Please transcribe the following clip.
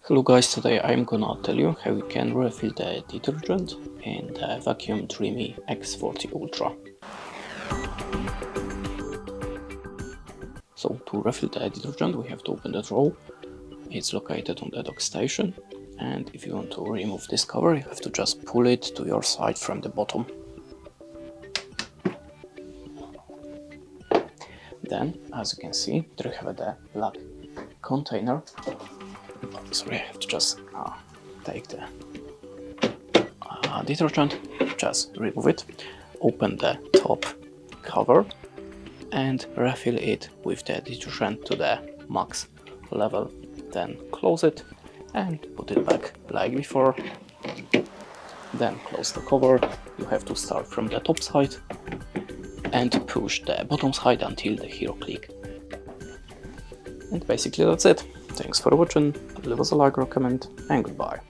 Hello guys, today I'm gonna tell you how you can refill the detergent in the vacuum Dream X40 Ultra. So to refill the detergent we have to open the drawer. It's located on the dock station, and if you want to remove this cover you have to just pull it to your side from the bottom. Then, as you can see, there you have the black container. Sorry, I have to just take the detergent, just remove it, open the top cover and refill it with the detergent to the max level. Then close it and put it back like before. Then close the cover. You have to start from the top side and push the bottom side until the hero click. And basically that's it. Thanks for watching, leave us a like or comment, and goodbye.